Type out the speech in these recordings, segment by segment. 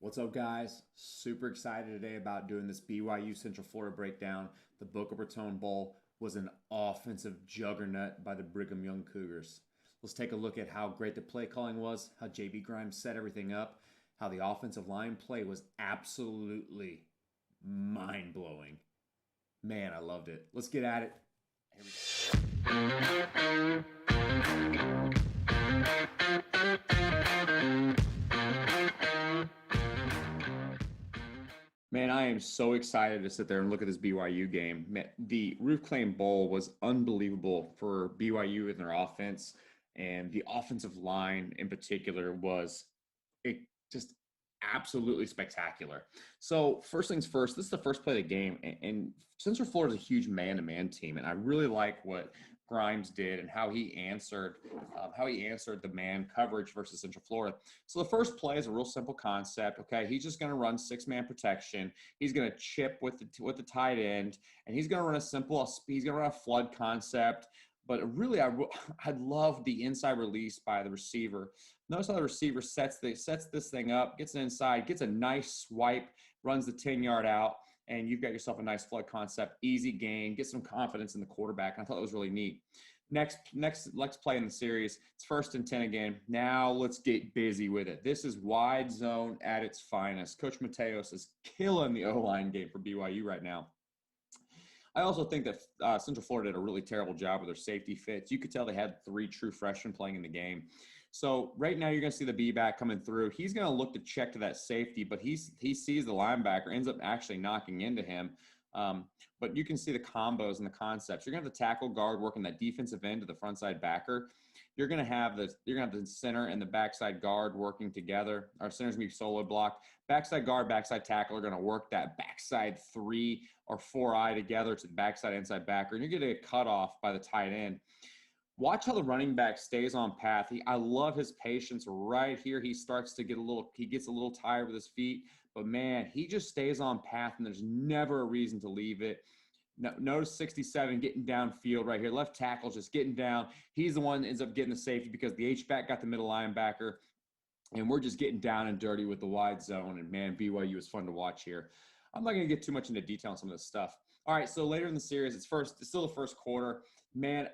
What's up, guys? Super excited today about doing this BYU Central Florida breakdown. The Boca Raton Bowl was an offensive juggernaut by the Brigham Young Cougars. Let's take a look at how great the play calling was, how JB Grimes set everything up, how the offensive line play was absolutely mind blowing. Man, I loved it. Let's get at it. Here we go. Man, I am so excited to sit there and look at this BYU game. Man, the Roof Claim Bowl was unbelievable for BYU and their offense, and the offensive line in particular was just absolutely spectacular. So first things first, this is the first play of the game, and Central Florida is a huge man-to-man team, and I really like what Grimes did and how he answered the man coverage versus Central Florida. So the first play is a real simple concept. Okay, he's just going to run six-man protection. He's going to chip with the tight end, and he's going to run a flood concept. But really, I love the inside release by the receiver. Notice how the receiver sets this thing up, gets it inside, gets a nice swipe, runs the 10-yard out, and you've got yourself a nice flood concept, easy gain, get some confidence in the quarterback. And I thought that was really neat. Next play in the series. It's 1st and 10 again. Now let's get busy with it. This is wide zone at its finest. Coach Mateos is killing the O-line game for BYU right now. I also think that Central Florida did a really terrible job with their safety fits. You could tell they had 3 true freshmen playing in the game. So right now you're going to see the B-back coming through. He's going to look to check to that safety, but he sees the linebacker, ends up actually knocking into him. But you can see the combos and the concepts. You're going to have the tackle guard working that defensive end to the front side backer. You're going to have the center and the backside guard working together. Our center's going to be solo blocked. Backside guard, backside tackle are going to work that backside 3 or 4-eye together to the backside inside backer. And you're going to get cut off by the tight end. Watch how the running back stays on path. I love his patience right here. He gets a little tired with his feet, but man, he just stays on path and there's never a reason to leave it. Notice 67 getting downfield right here. Left tackle just getting down. He's the one that ends up getting the safety because the H-back got the middle linebacker. And we're just getting down and dirty with the wide zone. And man, BYU is fun to watch here. I'm not going to get too much into detail on some of this stuff. All right, so later in the series, it's still the first quarter. Man,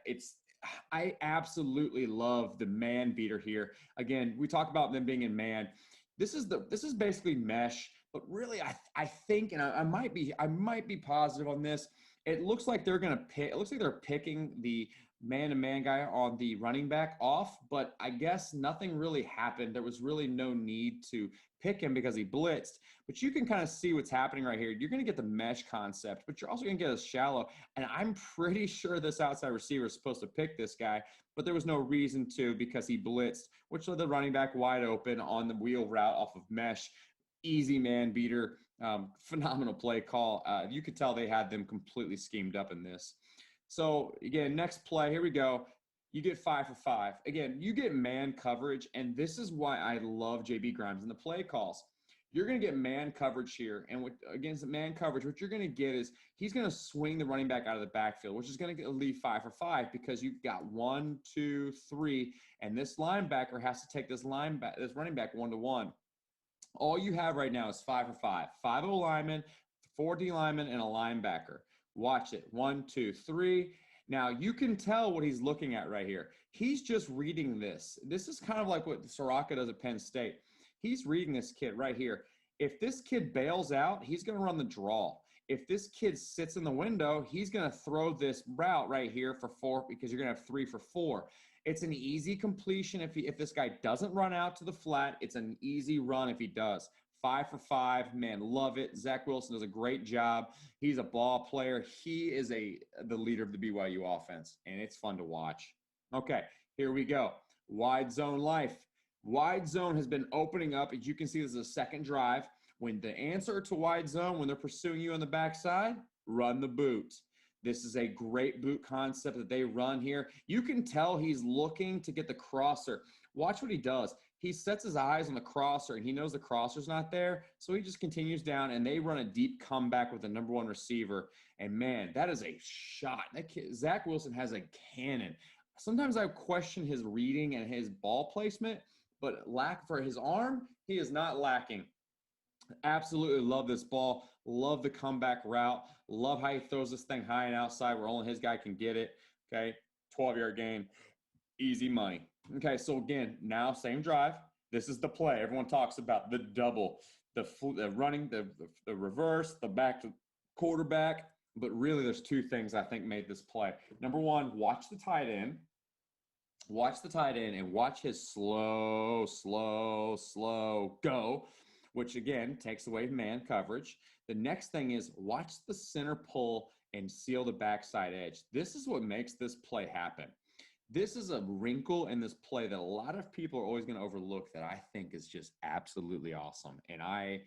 I absolutely love the man beater here. Again, we talk about them being in man. This is basically mesh, but really I think, and I might be positive on this. It looks like they're picking the man-to-man guy on the running back off, but I guess nothing really happened. There was really no need to pick him because he blitzed. But you can kind of see what's happening right here. You're going to get the mesh concept, but you're also going to get a shallow. And I'm pretty sure this outside receiver is supposed to pick this guy, but there was no reason to because he blitzed, which led the running back wide open on the wheel route off of mesh. Easy man beater, phenomenal play call. You could tell they had them completely schemed up in this. So again, next play, here we go. You get 5 for 5. Again, you get man coverage, and this is why I love JB Grimes and the play calls. You're going to get man coverage here, and against man coverage, what you're going to get is he's going to swing the running back out of the backfield, which is going to leave 5 for 5 because you've got 1, 2, 3, and this linebacker has to take this running back 1-to-1. All you have right now is 5 for 5. 5 O linemen, 4 D linemen, and a linebacker. Watch it. 1, 2, 3. Now, you can tell what he's looking at right here. He's just reading this. This is kind of like what Soraka does at Penn State. He's reading this kid right here. If this kid bails out, he's going to run the draw. If this kid sits in the window, he's going to throw this route right here for 4 because you're going to have 3 for 4. It's an easy completion if this guy doesn't run out to the flat. It's an easy run if he does. 5 for 5, man, love it. Zach Wilson does a great job. He's a ball player. He is the leader of the BYU offense, and it's fun to watch. Okay, here we go. Wide zone life. Wide zone has been opening up. As you can see, this is a second drive. When the answer to wide zone, when they're pursuing you on the backside, run the boot. This is a great boot concept that they run here. You can tell he's looking to get the crosser. Watch what he does. He sets his eyes on the crosser, and he knows the crosser's not there, so he just continues down, and they run a deep comeback with the number 1 receiver. And, man, that is a shot. That kid, Zach Wilson has a cannon. Sometimes I question his reading and his ball placement, but for his arm, he is not lacking. Absolutely love this ball. Love the comeback route. Love how he throws this thing high and outside where only his guy can get it. Okay. 12-yard gain. Easy money. Okay. So again, now same drive. This is the play. Everyone talks about the double, the running, the reverse, the back to quarterback. But really, there's two things I think made this play. Number one, watch the tight end. Watch the tight end and watch his slow, slow, slow go, which again takes away man coverage. The next thing is watch the center pull and seal the backside edge. This is what makes this play happen. This is a wrinkle in this play that a lot of people are always going to overlook that I think is just absolutely awesome. And I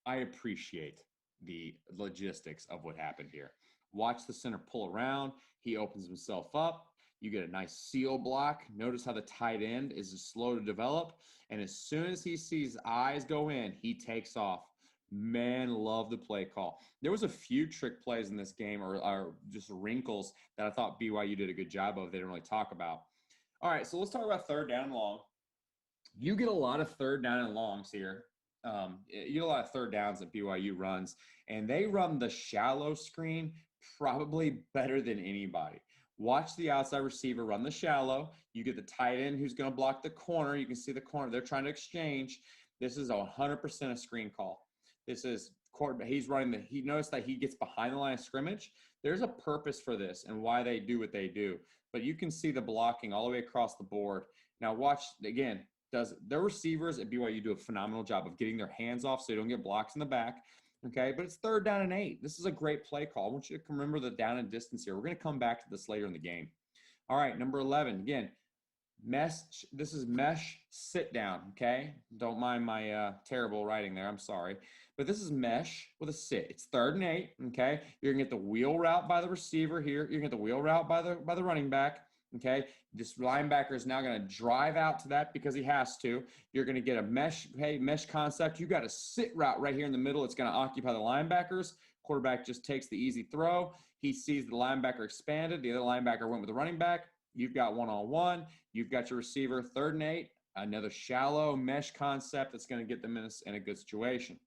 appreciate the logistics of what happened here. Watch the center pull around. He opens himself up. You get a nice seal block. Notice how the tight end is slow to develop. And as soon as he sees eyes go in, he takes off. Man, love the play call. There was a few trick plays in this game or just wrinkles that I thought BYU did a good job of. They didn't really talk about. All right, so let's talk about third down and long. You get a lot of third down and longs here. You get a lot of third downs that BYU runs, and they run the shallow screen probably better than anybody. Watch the outside receiver run the shallow. You get the tight end who's going to block the corner. You can see the corner. They're trying to exchange. This is 100% a screen call. This is quarterback. He's running he noticed that he gets behind the line of scrimmage. There's a purpose for this and why they do what they do. But you can see the blocking all the way across the board. Now watch again. Their receivers at BYU do a phenomenal job of getting their hands off so they don't get blocks in the back. Okay, but it's 3rd down and 8. This is a great play call. I want you to remember the down and distance here. We're going to come back to this later in the game. All right, number 11. Again, mesh. This is mesh sit down. Okay, don't mind my terrible writing there. I'm sorry, but this is mesh with a sit. It's 3rd and 8. Okay, you're gonna get the wheel route by the receiver here. You're gonna get the wheel route by the running back. Okay, this linebacker is now going to drive out to that because he has to. You're going to get a mesh concept. You got a sit route right here in the middle. It's going to occupy the linebackers. Quarterback just takes the easy throw. He sees the linebacker expanded. The other linebacker went with the running back. You've got one-on-one. You've got your receiver 3rd and 8. Another shallow mesh concept that's going to get them in a good situation.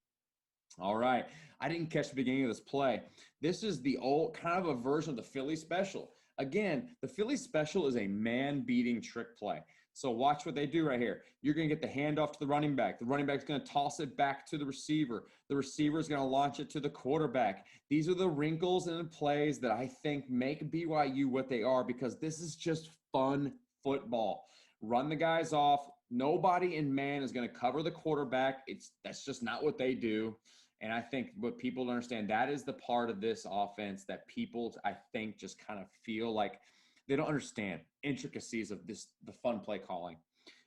All right. I didn't catch the beginning of this play. This is the old kind of a version of the Philly special. Again, the Philly special is a man-beating trick play. So watch what they do right here. You're going to get the handoff to the running back. The running back's going to toss it back to the receiver. The receiver is going to launch it to the quarterback. These are the wrinkles and the plays that I think make BYU what they are because this is just fun football. Run the guys off. Nobody in man is going to cover the quarterback. That's just not what they do. And I think what people don't understand, that is the part of this offense that people, I think, just kind of feel like they don't understand intricacies of the fun play calling.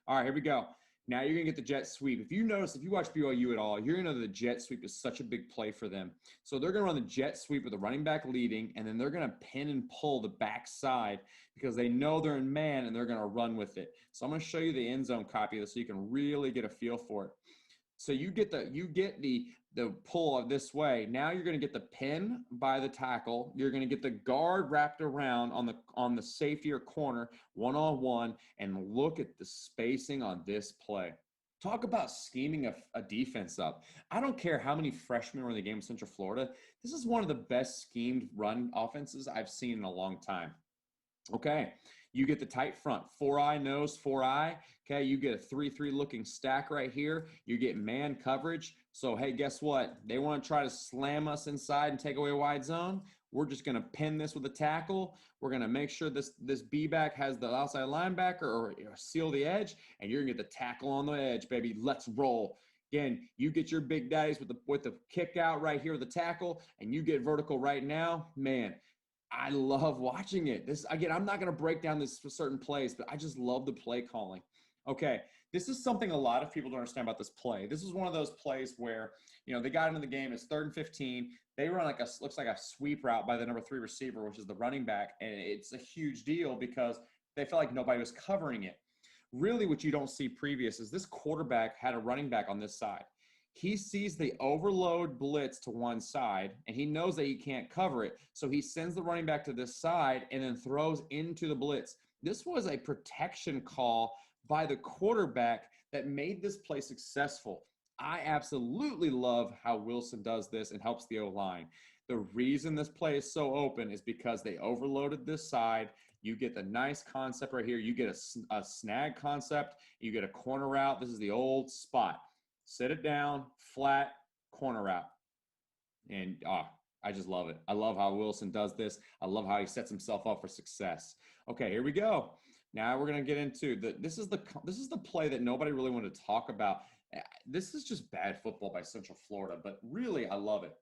All right, here we go. Now you're going to get the jet sweep. If you watch BYU at all, you're going to know the jet sweep is such a big play for them. So they're going to run the jet sweep with the running back leading, and then they're going to pin and pull the backside because they know they're in man and they're going to run with it. So I'm going to show you the end zone copy of this so you can really get a feel for it. So you get the pull of this way. Now you're going to get the pin by the tackle. You're going to get the guard wrapped around on the safety or corner one-on-one, and look at the spacing on this play. Talk about scheming a defense up. I don't care how many freshmen were in the game with Central Florida. This is one of the best schemed run offenses I've seen in a long time. Okay, you get the tight front, 4-eye nose, 4-eye. Okay, you get a 3-3 looking stack right here. You get man coverage. So, hey, guess what? They want to try to slam us inside and take away a wide zone. We're just going to pin this with a tackle. We're going to make sure this B-back has the outside linebacker or seal the edge, and you're going to get the tackle on the edge, baby. Let's roll. Again, you get your big daddies with the kick out right here with the tackle, and you get vertical right now. Man, I love watching it. Again, I'm not going to break down this for certain plays, but I just love the play calling. Okay, this is something a lot of people don't understand about this play. This is one of those plays where, they got into the game. It's 3rd and 15. They run looks like a sweep route by the number 3 receiver, which is the running back, and it's a huge deal because they felt like nobody was covering it. Really, what you don't see previous is this quarterback had a running back on this side. He sees the overload blitz to one side, and he knows that he can't cover it. So he sends the running back to this side and then throws into the blitz. This was a protection call by the quarterback that made this play successful. I absolutely love how Wilson does this and helps the O-line. The reason this play is so open is because they overloaded this side. You get the nice concept right here. You get a snag concept. You get a corner route. This is the old spot. Sit it down, flat, corner route. And I just love it. I love how Wilson does this. I love how he sets himself up for success. Okay, here we go. Now we're going to get into this is the play that nobody really wanted to talk about. This is just bad football by Central Florida, but really I love it.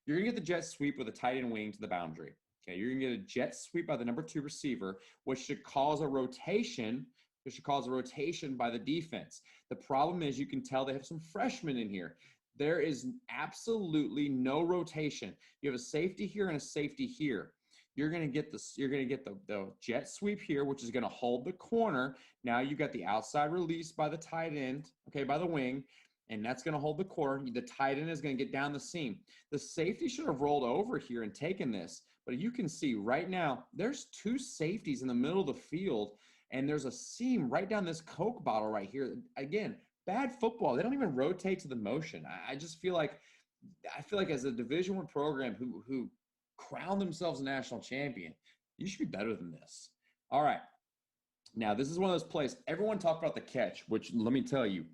You're going to get the jet sweep with a tight end wing to the boundary. Okay, you're going to get a jet sweep by the number 2 receiver, which should cause a rotation. It should cause a rotation by the defense. The problem is you can tell they have some freshmen in here. There is absolutely no rotation. You have a safety here and a safety here. You're going to get this. You're going to get the jet sweep here, which is going to hold the corner. Now you got the outside release by the tight end, okay, by the wing, and that's going to hold the corner. The tight end is going to get down the seam. The safety should have rolled over here and taken this, but you can see right now there's 2 safeties in the middle of the field, and there's a seam right down this Coke bottle right here. Again, bad football. They don't even rotate to the motion. I just feel like as a Division I program who crown themselves a national champion, you should be better than this. All right. Now, this is one of those plays. Everyone talked about the catch, which let me tell you,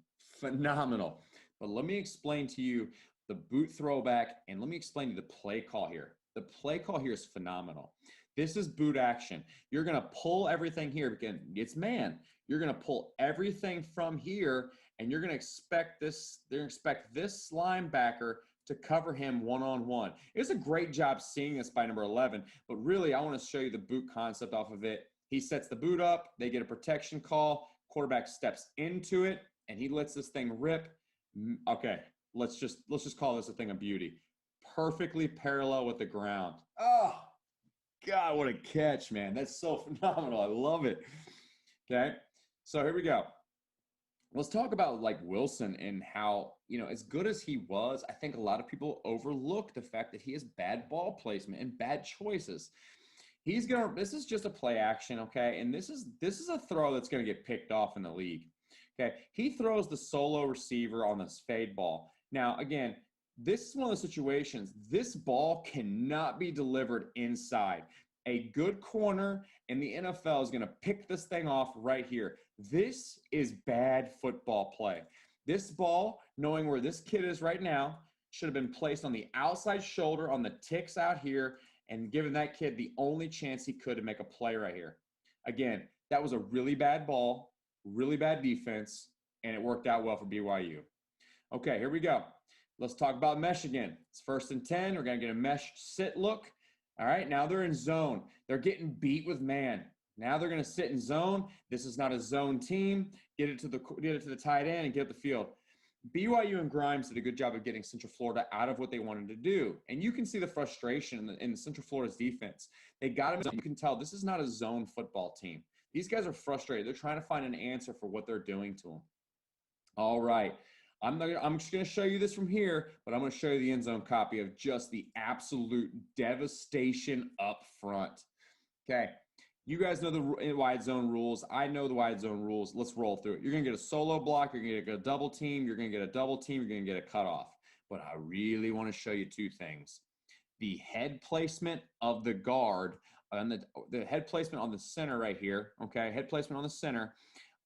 phenomenal. But let me explain to you the boot throwback, and let me explain to you the play call here. The play call here is phenomenal. This is boot action. You're going to pull everything here. Again, it's man. You're going to pull everything from here, and you're going to expect this. They're going to expect this linebacker to cover him one-on-one. It's a great job seeing this by number 11, but really I want to show you the boot concept off of it. He sets the boot up. They get a protection call. Quarterback steps into it, and he lets this thing rip. Okay, let's just call this a thing of beauty. Perfectly parallel with the ground. Oh, God, what a catch, man. That's so phenomenal. I love it. Okay, so here we go. Let's talk about like Wilson and how, as good as he was, I think a lot of people overlook the fact that he has bad ball placement and bad choices. This is just a play action, okay? And this is a throw that's going to get picked off in the league. Okay, he throws the solo receiver on this fade ball. Now, again, this is one of the situations. This ball cannot be delivered inside. A good corner in the NFL is going to pick this thing off right here. This is bad football play. This ball, knowing where this kid is right now, should have been placed on the outside shoulder on the ticks out here and given that kid the only chance he could to make a play right here. Again, that was a really bad ball, really bad defense, and it worked out well for BYU. Okay, here we go. Let's talk about mesh again. It's 1st and 10. We're going to get a mesh sit look. All right, now they're in zone. They're getting beat with man. Now they're going to sit in zone. This is not a zone team. Get it to the tight end and get up the field. BYU and Grimes did a good job of getting Central Florida out of what they wanted to do. And you can see the frustration in Central Florida's defense. They got him. You can tell this is not a zone football team. These guys are frustrated. They're trying to find an answer for what they're doing to them. All right. I'm just going to show you this from here, but I'm going to show you the end zone copy of just the absolute devastation up front. Okay. You guys know the wide zone rules. I know the wide zone rules. Let's roll through it. You're going to get a solo block. You're going to get a double team. You're going to get a double team. You're going to get a cutoff. But I really want to show you 2 things. The head placement of the guard and the head placement on the center right here. Okay. Head placement on the center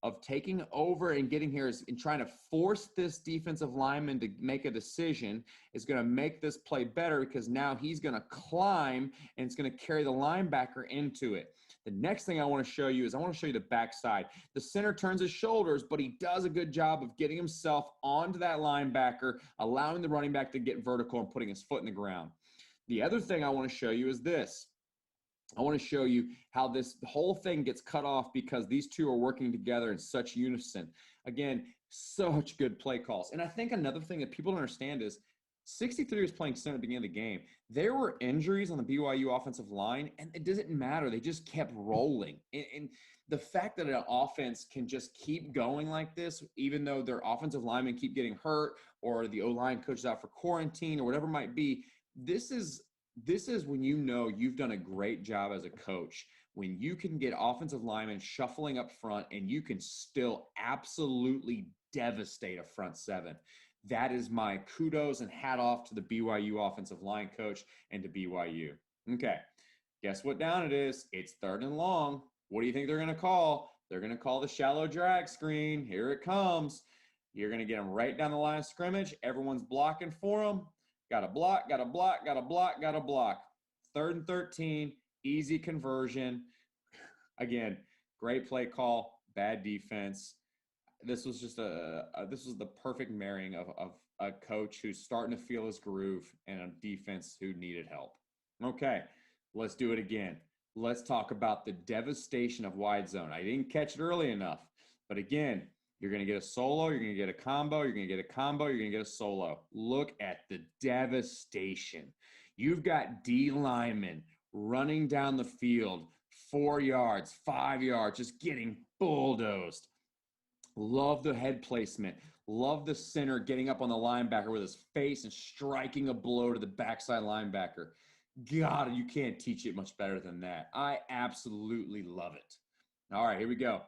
of taking over and getting here and trying to force this defensive lineman to make a decision is going to make this play better because now he's going to climb and it's going to carry the linebacker into it. The next thing I want to show you is I want to show you the backside. The center turns his shoulders, but he does a good job of getting himself onto that linebacker, allowing the running back to get vertical and putting his foot in the ground. The other thing I want to show you is this. I want to show you how this whole thing gets cut off because these two are working together in such unison. Again, such good play calls. And I think another thing that people don't understand is 63 was playing center at the beginning of the game. There were injuries on the BYU offensive line, and it doesn't matter. They just kept rolling. And the fact that an offense can just keep going like this, even though their offensive linemen keep getting hurt or the O-line coach is out for quarantine or whatever it might be, this is when you know you've done a great job as a coach, when you can get offensive linemen shuffling up front and you can still absolutely devastate a front seven. That is my kudos and hat off to the BYU offensive line coach and to BYU. Okay, guess what down it is? It's 3rd and long. What do you think they're going to call? They're going to call the shallow drag screen. Here it comes. You're going to get them right down the line of scrimmage. Everyone's blocking for them. Got to block, got to block, got to block, got to block. 3rd and 13, easy conversion. Again, great play call, bad defense. This was just this was the perfect marrying of a coach who's starting to feel his groove and a defense who needed help. Okay, let's do it again. Let's talk about the devastation of wide zone. I didn't catch it early enough, but again, you're going to get a solo, you're going to get a combo, you're going to get a combo, you're going to get a solo. Look at the devastation. You've got D linemen running down the field 4 yards, 5 yards, just getting bulldozed. Love the head placement. Love the center getting up on the linebacker with his face and striking a blow to the backside linebacker. God, you can't teach it much better than that. I absolutely love it. All right, here we go.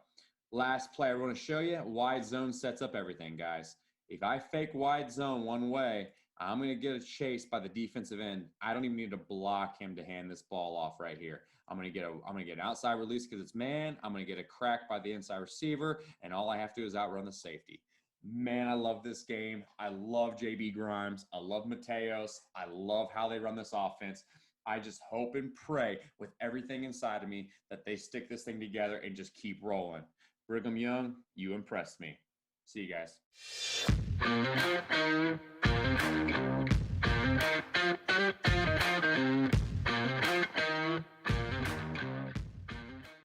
Last play I want to show you. Wide zone sets up everything, guys. If I fake wide zone one way, I'm going to get a chase by the defensive end. I don't even need to block him to hand this ball off right here. I'm going to get an outside release because it's man. I'm going to get a crack by the inside receiver, and all I have to do is outrun the safety. Man, I love this game. I love JB Grimes. I love Mateos. I love how they run this offense. I just hope and pray with everything inside of me that they stick this thing together and just keep rolling. Brigham Young, you impressed me. See you guys.